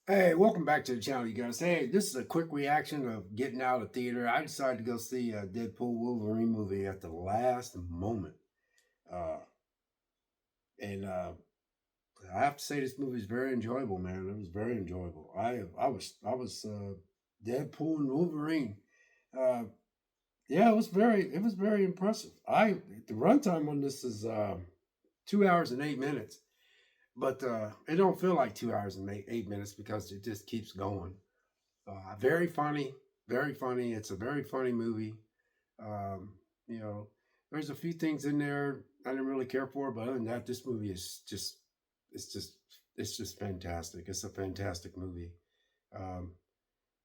Hey, welcome back to the channel, you guys. Hey, this is a quick reaction of getting out of theater. I decided to go see a Deadpool Wolverine movie at the last moment. Uh, and I have to say this movie is very enjoyable, man. It was very enjoyable. I was Deadpool and Wolverine. Uh, yeah, it was very impressive. The runtime on this is 2 hours and 8 minutes, but it don't feel like 2 hours and 8 minutes because it just keeps going. Very funny, very funny. It's a very funny movie. Um, you know, there's a few things in there I didn't really care for, but other than that, this movie is it's just, it's just fantastic. It's a fantastic movie. Um,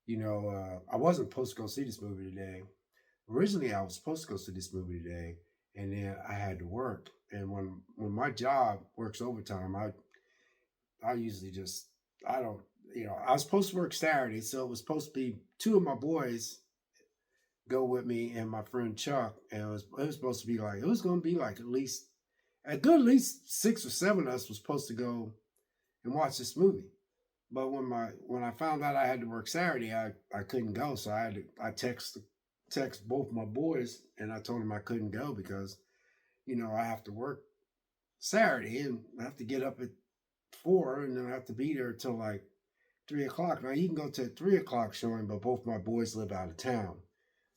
I wasn't supposed to go see this movie today. Originally, I was supposed to go see this movie today, and then I had to work. And when my job works overtime, I usually just I don't I was supposed to work Saturday, so it was supposed to be two of my boys go with me and my friend Chuck, and it was supposed to be like it was going to be like at least 6 or 7 of us was supposed to go and watch this movie. But when I found out I had to work Saturday, I couldn't go, so I text both my boys and I told them I couldn't go because I have to work Saturday and I have to get up at 4 and then I have to be there till like 3 o'clock. Now you can go to a 3 o'clock showing, but both my boys live out of town,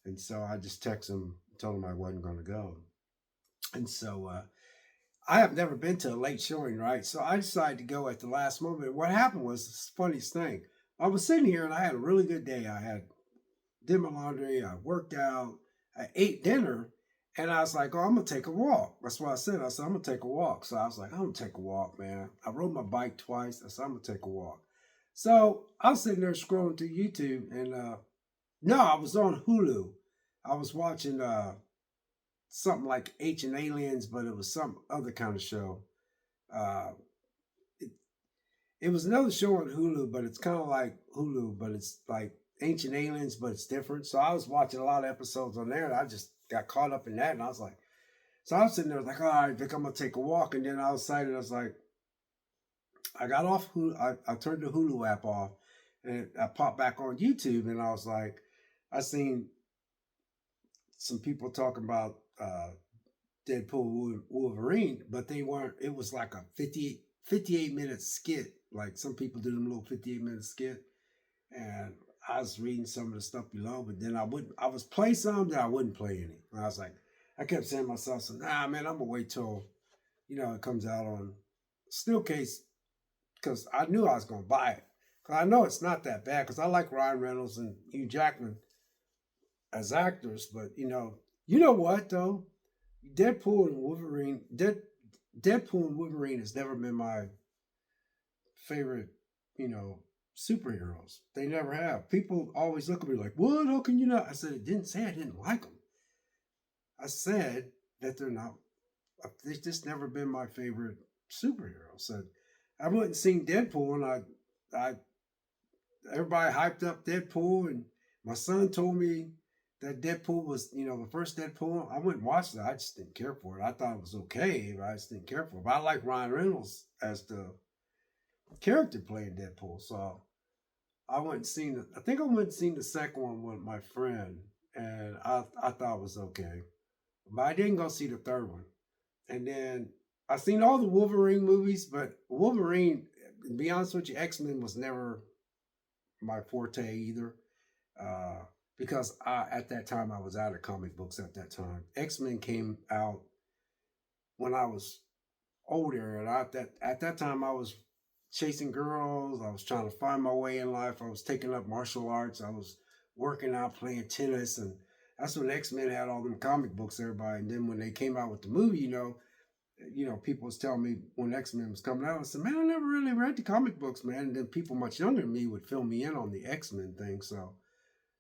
and so I just texted them, told them I wasn't going to go. And so I have never been to a late showing, right? So I decided to go at the last moment. What happened was the funniest thing. I was sitting here and I had a really good day. I had did my laundry, I worked out, I ate dinner, and I was like, "Oh, I'm gonna take a walk." That's what I said. I said, "I'm gonna take a walk." So I was like, "I'm gonna take a walk, man." I rode my bike twice. I said, "I'm gonna take a walk." So I was sitting there scrolling through YouTube, and no, I was on Hulu. I was watching something like Ancient Aliens, but it was some other kind of show. Uh, it, it was another show on Hulu, but it's kind of like Hulu, but it's like Ancient Aliens, but it's different. So I was watching a lot of episodes on there, and I just got caught up in that, and I was like, so I was sitting there like, all right, Vic, I'm gonna take a walk, and then I was excited. I was like, I got off Hulu, I turned the Hulu app off, and I popped back on YouTube, and I was like, I seen some people talking about Deadpool Wolverine, but they weren't. It was like a 58 minute skit. Like some people do them little 58-minute skit, and I was reading some of the stuff below, but then I was play some that I wouldn't play any. And I was like, I kept saying to myself, so nah, man, I'm gonna wait till it comes out on Steelcase because I knew I was gonna buy it. Cause I know it's not that bad because I like Ryan Reynolds and Hugh Jackman as actors, but you know what though? Deadpool and Wolverine has never been my favorite, you know, superheroes. They never have. People always look at me like, "What? How can you not?" I said, "It didn't say I didn't like them. I said that they're not. They've just never been my favorite superhero." So I went and seen Deadpool, and I everybody hyped up Deadpool, and my son told me that Deadpool was, the first Deadpool. I went and watched it. I just didn't care for it. I thought it was okay, but I just didn't care for it. But I like Ryan Reynolds as the character playing Deadpool, so I went and seen it. I think I went and seen the second one with my friend, and I thought it was okay, but I didn't go see the third one. And then I seen all the Wolverine movies, but Wolverine, to be honest with you, X-Men was never my forte either. Uh, because at that time I was out of comic books at that time. X-Men came out when I was older, and at that time I was chasing girls. I was trying to find my way in life. I was taking up martial arts. I was working out, playing tennis, and that's when X Men had all them comic books. Everybody, and then when they came out with the movie, people was telling me when X Men was coming out. I said, "Man, I never really read the comic books, man." And then people much younger than me would fill me in on the X Men thing. So,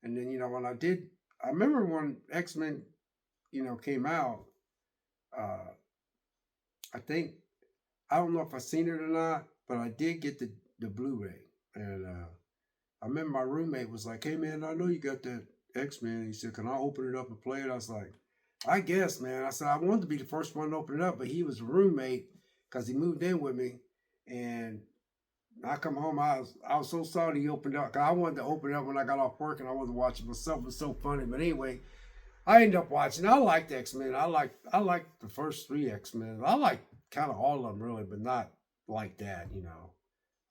and then when I remember when X Men, came out. Uh, I think I don't know if I seen it or not, but I did get the Blu-ray, and I remember my roommate was like, "Hey man, I know you got that X-Men." He said, "Can I open it up and play it?" I was like, "I guess, man." I said I wanted to be the first one to open it up, but he was a roommate because he moved in with me, and I come home, I was so sorry he opened up. Cause I wanted to open it up when I got off work and I wanted to watch it myself. It was so funny. But anyway, I ended up watching. I liked X Men. I like the first three X Men. I like kind of all of them really, but not like that. You know,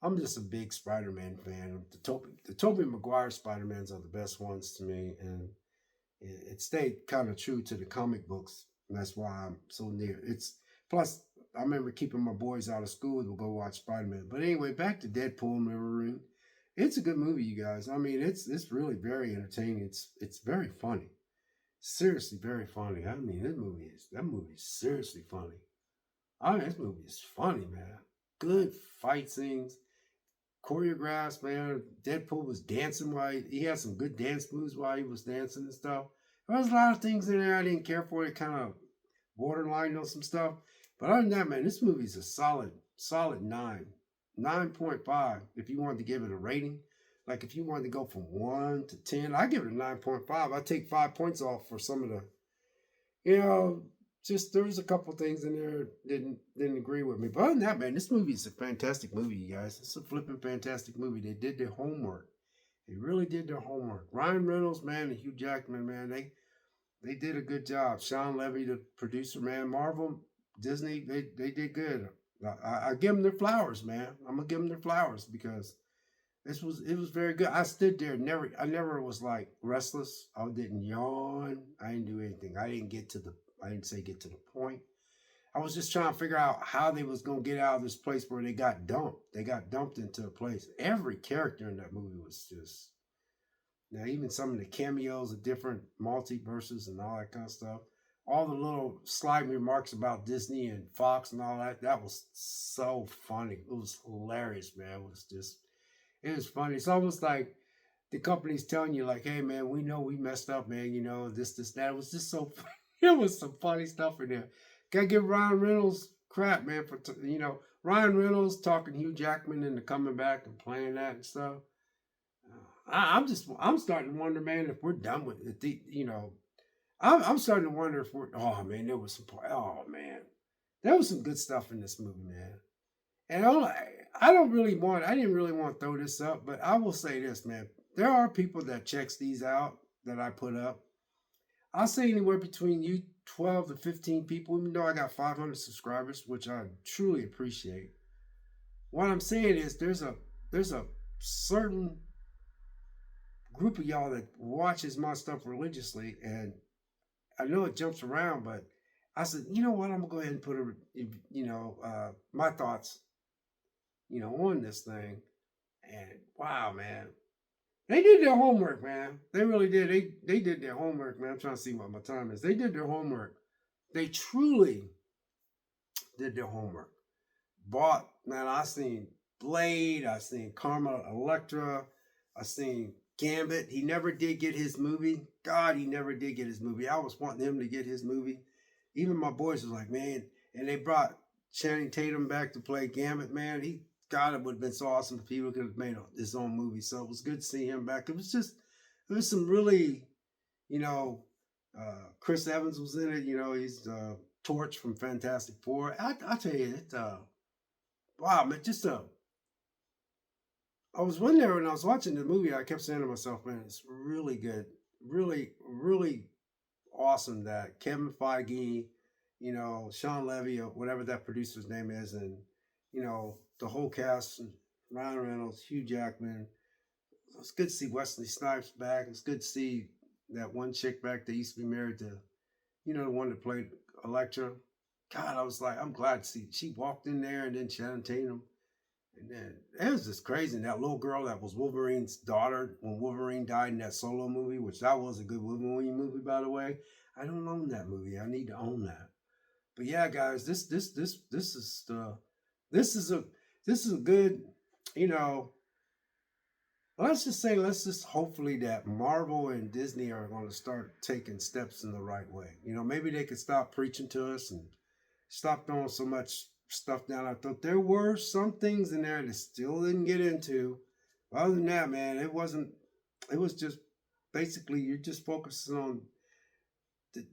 I'm just a big Spider Man fan. The Tobey Maguire Spider Mans are the best ones to me, and it stayed kind of true to the comic books. And that's why I'm so near. It's plus I remember keeping my boys out of school to go watch Spider Man. But anyway, back to Deadpool and Wolverine. It's a good movie, you guys. I mean, it's really very entertaining. It's very funny. Seriously, very funny. I mean, that movie is seriously funny. I mean, this movie is funny, man. Good fight scenes, choreographed, man. Deadpool was dancing while he had some good dance moves while he was dancing and stuff. There was a lot of things in there I didn't care for. It kind of borderline on some stuff. But other than that, man, this movie's a solid 9.5 if you wanted to give it a rating. Like if you wanted to go from 1 to 10, I give it a 9.5. I take 5 points off for some of the, you know, just there was a couple things in there didn't agree with me. But other than that, man, this movie is a fantastic movie, you guys. It's a flipping fantastic movie. They did their homework. They really did their homework. Ryan Reynolds, man, and Hugh Jackman, man, they did a good job. Sean Levy, the producer, man, Marvel, Disney, they did good. I give them their flowers, man. I'm gonna give them their flowers because it was very good. I stood there, I never was like restless. I didn't yawn. I didn't do anything. I didn't say get to the point. I was just trying to figure out how they was gonna get out of this place where they got dumped. They got dumped into a place. Every character in that movie was just now, even some of the cameos of different multiverses and all that kind of stuff. All the little slight remarks about Disney and Fox and all that, that was so funny. It was hilarious, man. It was funny. It's almost like the company's telling you, like, hey, man, we know we messed up, man. You know, this, that. It was just so funny. It was some funny stuff in there. Gotta give Ryan Reynolds crap, man, Ryan Reynolds talking Hugh Jackman into coming back and playing that and stuff. I'm starting to wonder, man, if we're done with it. I'm starting to wonder if we're. Oh man, oh man, there was some good stuff in this movie, man. And I didn't really want to throw this up, but I will say this, man. There are people that checks these out that I put up. I'll say anywhere between you 12 to 15 people, even though I got 500 subscribers, which I truly appreciate. What I'm saying is there's a certain group of y'all that watches my stuff religiously, and I know it jumps around, but I said, you know what, I'm gonna go ahead and put my thoughts, on this thing. And wow, man, they did their homework, man. They really did. They did their homework, man. I'm trying to see what my time is. They did their homework. They truly did their homework. Bought, man, I seen Blade, I seen Karma Electra, I seen Gambit. He never did get his movie. God, he never did get his movie. I was wanting him to get his movie. Even my boys was like, man, and they brought Channing Tatum back to play Gambit, man. God, it would have been so awesome if he could have made his own movie. So it was good to see him back. It was some really, you know, Chris Evans was in it. He's Torch from Fantastic Four. I tell you, wow, man, I was one there when I was watching the movie. I kept saying to myself, man, it's really good, really, really awesome that Kevin Feige, Sean Levy or whatever that producer's name is, and the whole cast, Ryan Reynolds, Hugh Jackman. It's good to see Wesley Snipes back. It's good to see that one chick back that used to be married to, the one that played Electra. God, I was like, I'm glad to see. She walked in there, and then Channing Tatum. And then it was just crazy. And that little girl that was Wolverine's daughter when Wolverine died in that Solo movie, which that was a good Wolverine movie, by the way. I don't own that movie. I need to own that. But yeah, guys, this is a this is a good, you know. Let's just hopefully that Marvel and Disney are going to start taking steps in the right way. Maybe they could stop preaching to us and stop throwing so much stuff down our throat. There were some things in there that still didn't get into. Other than that, man, it wasn't. It was just basically you're just focusing on the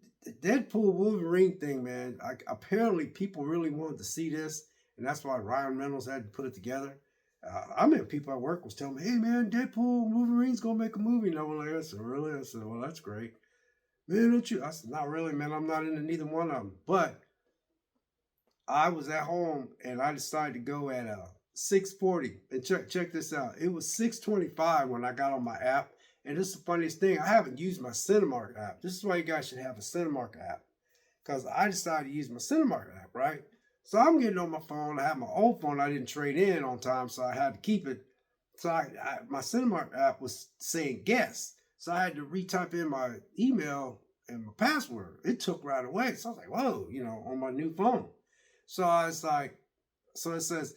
Deadpool Wolverine thing, man. Apparently, people really wanted to see this, and that's why Ryan Reynolds had to put it together. I mean, people at work was telling me, "Hey, man, Deadpool Wolverine's gonna make a movie." And I was like, "I said, really?" I said, "Well, that's great, man. Don't you?" I said, "Not really, man. I'm not into neither one of them." But I was at home and I decided to go at 6:40. And check this out. It was 6:25 when I got on my app. And this is the funniest thing. I haven't used my Cinemark app. This is why you guys should have a Cinemark app. Because I decided to use my Cinemark app, right? So I'm getting on my phone. I have my old phone. I didn't trade in on time, so I had to keep it. So my Cinemark app was saying guess. So I had to retype in my email and my password. It took right away. So I was like, whoa, on my new phone. So I was like, so it says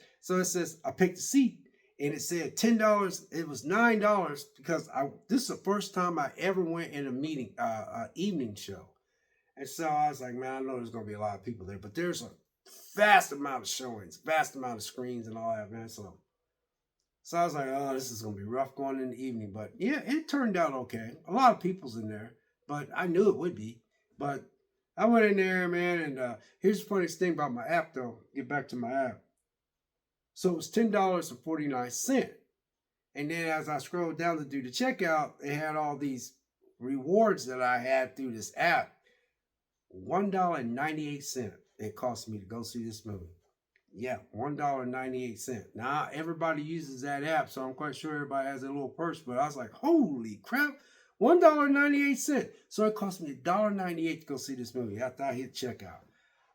I picked a seat and it said $10. It was $9 because this is the first time I ever went in a meeting, evening show. And so I was like, man, I know there's gonna be a lot of people there, but there's a vast amount of showings, vast amount of screens and all that, man. So I was like, oh, this is gonna be rough going in the evening. But yeah, it turned out okay. A lot of people's in there, but I knew it would be. But I went in there, man, and here's the funniest thing about my app though. Get back to my app. So it was $10.49. And then as I scrolled down to do the checkout, it had all these rewards that I had through this app. $1.98 it cost me to go see this movie. Yeah, $1.98. Now everybody uses that app, so I'm quite sure everybody has a little purse. But I was like, holy crap, $1.98. So it cost me $1.98 to go see this movie after I hit checkout.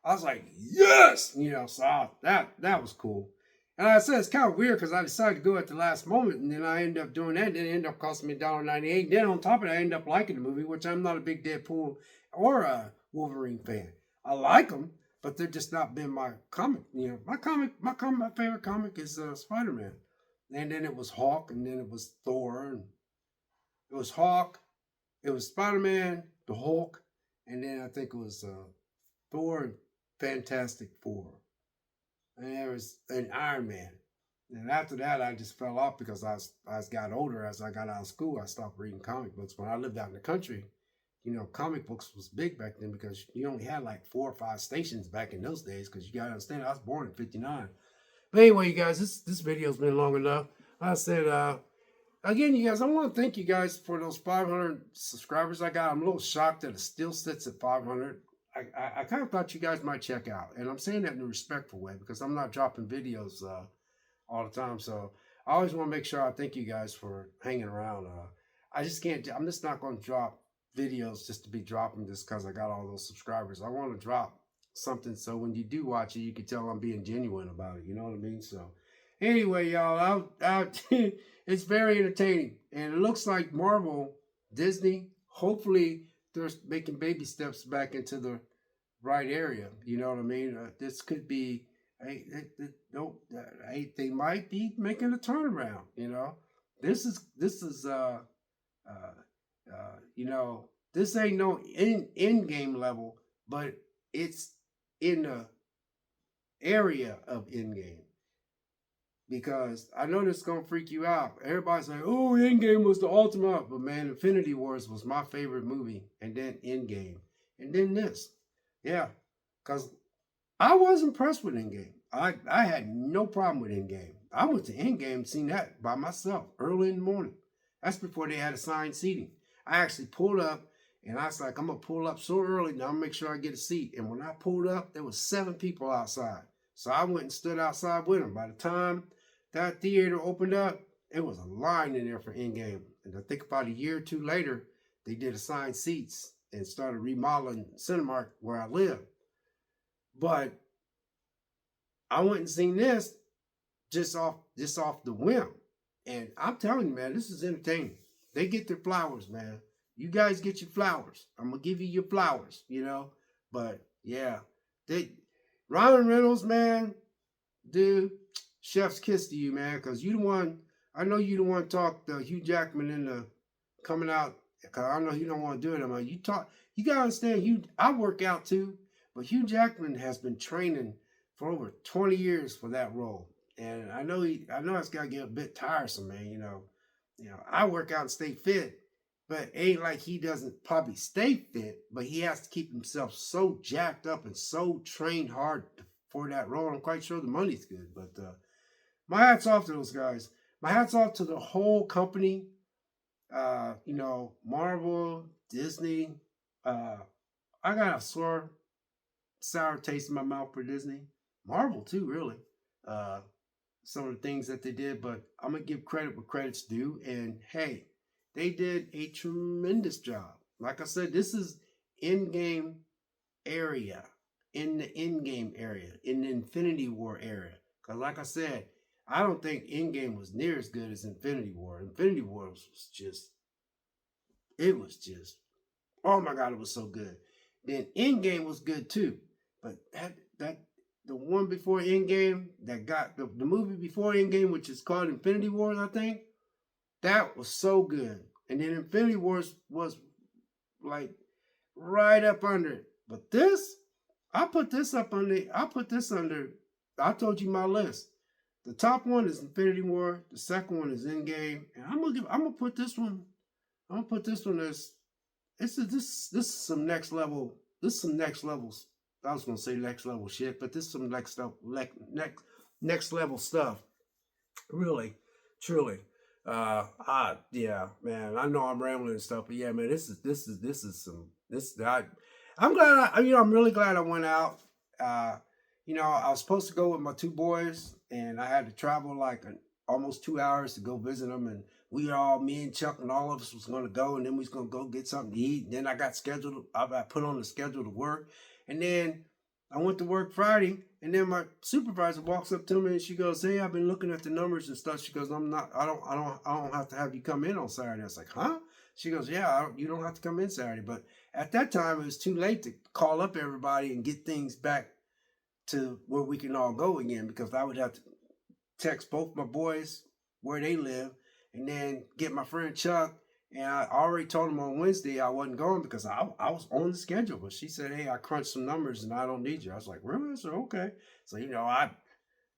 I was like, yes, so that was cool. And like I said, it's kind of weird because I decided to go at the last moment, and then I ended up doing that. Then it ended up costing me $1.98. Then on top of it, I ended up liking the movie, which I'm not a big Deadpool or a Wolverine fan. I like them, but they're just not been my comic. My favorite comic is Spider-Man, and then it was Hawk, and then it was Thor, and it was Hawk, it was Spider-Man, the Hulk, and then I think it was Thor and Fantastic Four, and there was an Iron Man. And after that, I just fell off because I got older. As I got out of school, I stopped reading comic books. When I lived out in the country, comic books was big back then because you only had like 4 or 5 stations back in those days. Because you gotta understand, I was born in '59. But anyway, you guys, this video's been long enough. I said, again, you guys, I want to thank you guys for those 500 subscribers I got. I'm a little shocked that it still sits at 500. I kind of thought you guys might check out, and I'm saying that in a respectful way because I'm not dropping videos all the time. So I always want to make sure I thank you guys for hanging around. I just can't. I'm just not going to drop videos just to be dropping just because I got all those subscribers. I want to drop something so when you do watch it, you can tell I'm being genuine about it. You know what I mean? So anyway, y'all, it's very entertaining, and it looks like Marvel, Disney, hopefully they're making baby steps back into the right area. You know what I mean? This could be. They might be making a turnaround. This is this ain't no in game level, but it's in the area of in game. Because I know this is gonna freak you out. Everybody's like, "Oh, Endgame was the ultimate," but man, Infinity Wars was my favorite movie, and then Endgame, and then this, yeah, because I was impressed with Endgame. I had no problem with Endgame. I went to Endgame, seen that by myself early in the morning. That's before they had assigned seating. I actually pulled up, and I was like, I'm gonna pull up so early now. I'm gonna make sure I get a seat. And when I pulled up, there was 7 people outside, so I went and stood outside with them. By the time that theater opened up, it was a line in there for Endgame. And I think about a year or two later, they did assigned seats and started remodeling Cinemark where I live. But I went and seen this just off the whim. And I'm telling you, man, this is entertaining. They get their flowers, man. You guys get your flowers. I'm gonna give you your flowers. But yeah, they Ryan Reynolds, man, dude, chef's kiss to you, man, because you the one. I know you the one talk the Hugh Jackman into coming out. Cause I know you don't want to do it. I mean, you talk. You gotta understand. I work out too, but Hugh Jackman has been training for over 20 years for that role, and I know it's gotta get a bit tiresome, man. I work out and stay fit, but it ain't like he doesn't probably stay fit, but he has to keep himself so jacked up and so trained hard for that role. I'm quite sure the money's good, but My hat's off to those guys. My hat's off to the whole company. Marvel, Disney. Uh, I got a sour taste in my mouth for Disney. Marvel too, really. Uh, some of the things that they did, but I'm gonna give credit where credit's due. And hey, they did a tremendous job. Like I said, this is in-game area, in the in-game area, in the Infinity War area. Because like I said, I don't think in-game was near as good as Infinity War. Infinity War was just, oh my god, it was so good. Then in-game was good too, but that the one before in-game that got the movie before in-game, which is called Infinity Wars, I think that was so good. And then Infinity Wars was like right up under it. But this, I put this up under. I put this under. I told you my list. The top one is Infinity War. The second one is Endgame, and I'm gonna put this one. I'm gonna put this one as this is some next level. This is some next levels. I was gonna say next level shit, but this is some next stuff, next level stuff. Really, truly. Yeah, man. I know I'm rambling and stuff, but yeah, man, this is some this. I'm glad. I'm really glad I went out. Uh, I was supposed to go with my two boys, and I had to travel like almost 2 hours to go visit them. And me and Chuck and all of us was going to go, and then we was going to go get something to eat. And then I got scheduled. I got put on the schedule to work, and then I went to work Friday, and then my supervisor walks up to me and she goes, "Hey, I've been looking at the numbers and stuff." She goes, "I'm not. I don't have to have you come in on Saturday." I was like, "Huh?" She goes, "Yeah, you don't have to come in Saturday." But at that time, it was too late to call up everybody and get things back to where we can all go again, because I would have to text both my boys where they live and then get my friend Chuck. And I already told him on Wednesday I wasn't going because I was on the schedule. But she said, "Hey, I crunched some numbers and I don't need you." I was like, "Really?" I said, "Okay." So,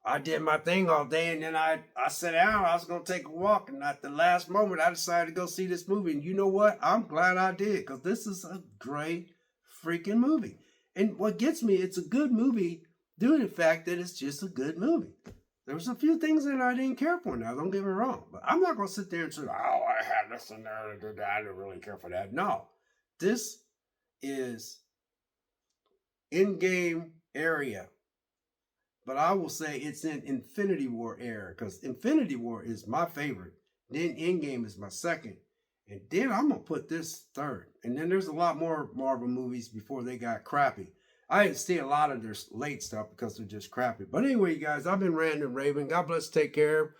I did my thing all day, and then I sat down. I was going to take a walk. And at the last moment, I decided to go see this movie. And you know what? I'm glad I did, because this is a great freaking movie. And what gets me, it's a good movie due to the fact that it's just a good movie. There was a few things that I didn't care for now, don't get me wrong. But I'm not going to sit there and say, "Oh, I had this and there, I didn't really care for that." No. This is in-game area. But I will say it's in Infinity War era, because Infinity War is my favorite. Then Endgame is my second. And then I'm going to put this third. And then there's a lot more Marvel movies before they got crappy. I didn't see a lot of their late stuff because they're just crappy. But anyway, you guys, I've been ranting and raving. God bless. Take care.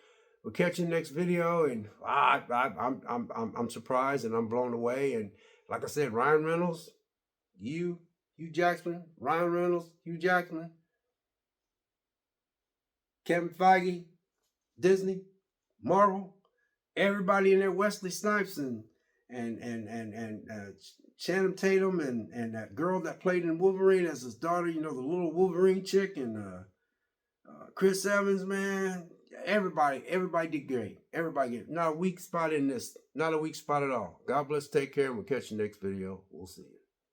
We'll catch you next video. And I'm surprised and I'm blown away. And like I said, Ryan Reynolds, Hugh Jackman, Ryan Reynolds, Hugh Jackman, Kevin Feige, Disney, Marvel, everybody in there, Wesley Snipes and Channing Tatum and that girl that played in Wolverine as his daughter, the little Wolverine chick, and Chris Evans, man. Everybody did great. Everybody did. Not a weak spot in this. Not a weak spot at all. God bless. Take care. And we'll catch you next video. We'll see you.